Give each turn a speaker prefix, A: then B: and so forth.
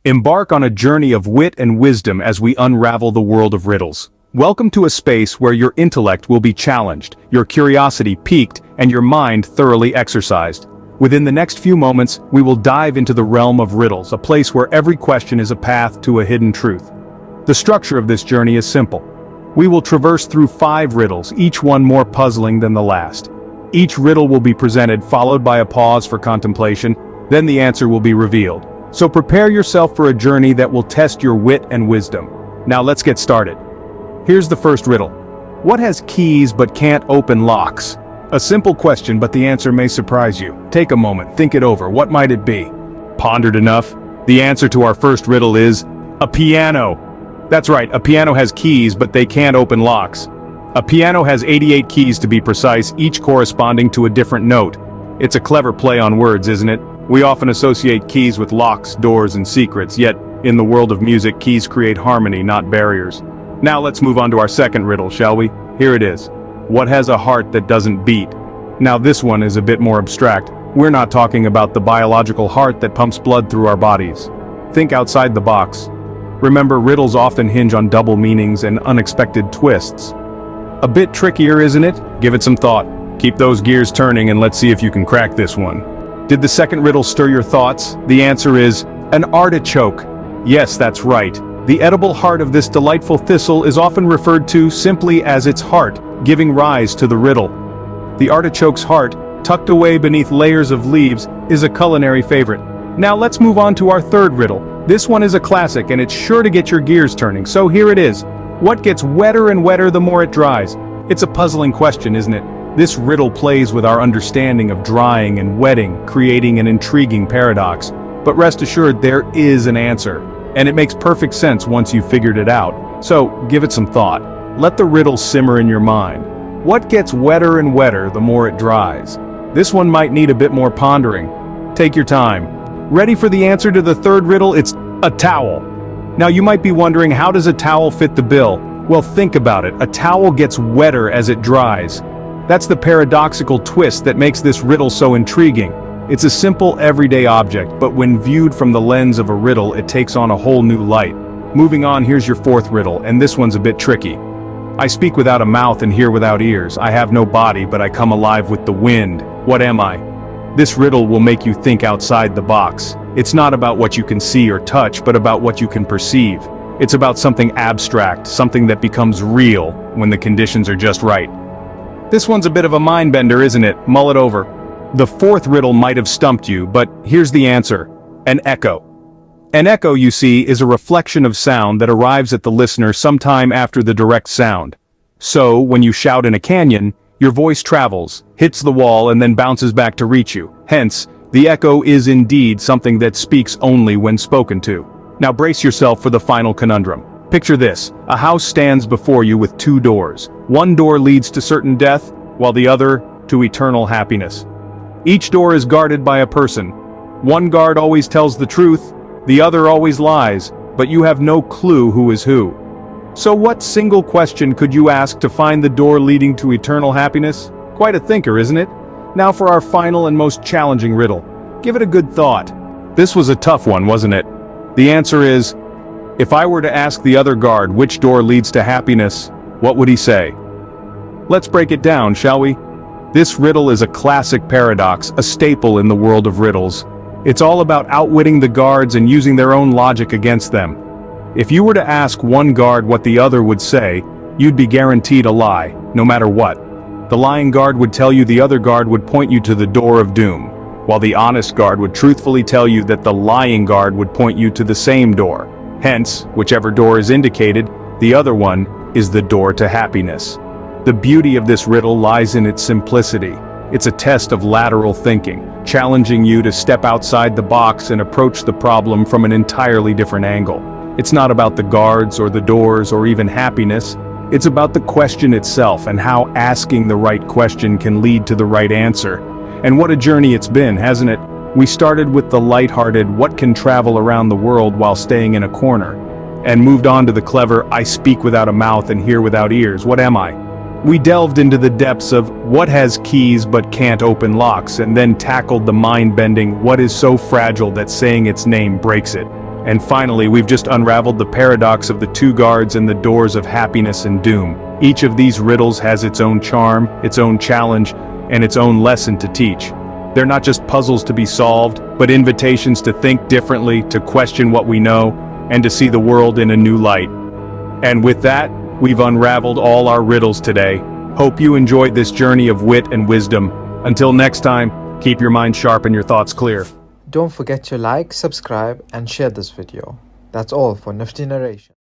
A: Embark on a journey of wit and wisdom as we unravel the world of riddles. Welcome to a space where your intellect will be challenged, your curiosity piqued, and your mind thoroughly exercised. Within the next few moments, we will dive into the realm of riddles, a place where every question is a path to a hidden truth. The structure of this journey is simple. We will traverse through 5 riddles, each one more puzzling than the last. Each riddle will be presented, followed by a pause for contemplation, then the answer will be revealed. So prepare yourself for a journey that will test your wit and wisdom. Now let's get started. Here's the first riddle. What has keys but can't open locks? A simple question, but the answer may surprise you. Take a moment, think it over. What might it be? Pondered enough? The answer to our first riddle is a piano. That's right, a piano has keys but they can't open locks. A piano has 88 keys to be precise, each corresponding to a different note. It's a clever play on words, isn't it? We often associate keys with locks, doors, and secrets, yet, in the world of music, keys create harmony, not barriers. Now let's move on to our second riddle, shall we? Here it is. What has a heart that doesn't beat? Now this one is a bit more abstract. We're not talking about the biological heart that pumps blood through our bodies. Think outside the box. Remember, riddles often hinge on double meanings and unexpected twists. A bit trickier, isn't it? Give it some thought. Keep those gears turning and let's see if you can crack this one. Did the second riddle stir your thoughts? The answer is an artichoke. Yes, that's right. The edible heart of this delightful thistle is often referred to simply as its heart, giving rise to the riddle. The artichoke's heart, tucked away beneath layers of leaves, is a culinary favorite. Now let's move on to our third riddle. This one is a classic and it's sure to get your gears turning, so here it is. What gets wetter and wetter the more it dries? It's a puzzling question, isn't it? This riddle plays with our understanding of drying and wetting, creating an intriguing paradox. But rest assured, there is an answer. And it makes perfect sense once you've figured it out. So, give it some thought. Let the riddle simmer in your mind. What gets wetter and wetter the more it dries? This one might need a bit more pondering. Take your time. Ready for the answer to the third riddle? It's a towel. Now you might be wondering, how does a towel fit the bill? Well, think about it. A towel gets wetter as it dries. That's the paradoxical twist that makes this riddle so intriguing. It's a simple, everyday object, but when viewed from the lens of a riddle, it takes on a whole new light. Moving on, here's your fourth riddle, and this one's a bit tricky. I speak without a mouth and hear without ears. I have no body, but I come alive with the wind. What am I? This riddle will make you think outside the box. It's not about what you can see or touch, but about what you can perceive. It's about something abstract, something that becomes real when the conditions are just right. This one's a bit of a mind-bender, isn't it? Mull it over. The fourth riddle might have stumped you, but here's the answer. An echo. An echo, you see, is a reflection of sound that arrives at the listener sometime after the direct sound. So, when you shout in a canyon, your voice travels, hits the wall, and then bounces back to reach you. Hence, the echo is indeed something that speaks only when spoken to. Now brace yourself for the final conundrum. Picture this. A house stands before you with 2 doors. One door leads to certain death, while the other to eternal happiness. Each door is guarded by a person. One guard always tells the truth, the other always lies, but you have no clue who is who. So what single question could you ask to find the door leading to eternal happiness? Quite a thinker, isn't it? Now for our final and most challenging riddle. Give it a good thought. This was a tough one, wasn't it? The answer is, if I were to ask the other guard which door leads to happiness, what would he say? Let's break it down, shall we? This riddle is a classic paradox, a staple in the world of riddles. It's all about outwitting the guards and using their own logic against them. If you were to ask one guard what the other would say, you'd be guaranteed a lie, no matter what. The lying guard would tell you the other guard would point you to the door of doom, while the honest guard would truthfully tell you that the lying guard would point you to the same door. Hence, whichever door is indicated, the other one is the door to happiness. The beauty of this riddle lies in its simplicity. It's a test of lateral thinking, challenging you to step outside the box and approach the problem from an entirely different angle. It's not about the guards or the doors or even happiness. It's about the question itself and how asking the right question can lead to the right answer. And what a journey it's been, hasn't it? We started with the lighthearted, what can travel around the world while staying in a corner? And moved on to the clever, I speak without a mouth and hear without ears, what am I? We delved into the depths of what has keys but can't open locks, and then tackled the mind-bending, what is so fragile that saying its name breaks it. And finally, we've just unraveled the paradox of the two guards and the doors of happiness and doom. Each of these riddles has its own charm, its own challenge, and its own lesson to teach. They're not just puzzles to be solved, but invitations to think differently, to question what we know, and to see the world in a new light. And with that, we've unraveled all our riddles today. Hope you enjoyed this journey of wit and wisdom. Until next time, keep your mind sharp and your thoughts clear.
B: Don't forget to like, subscribe and share this video. That's all for Nifty Narration.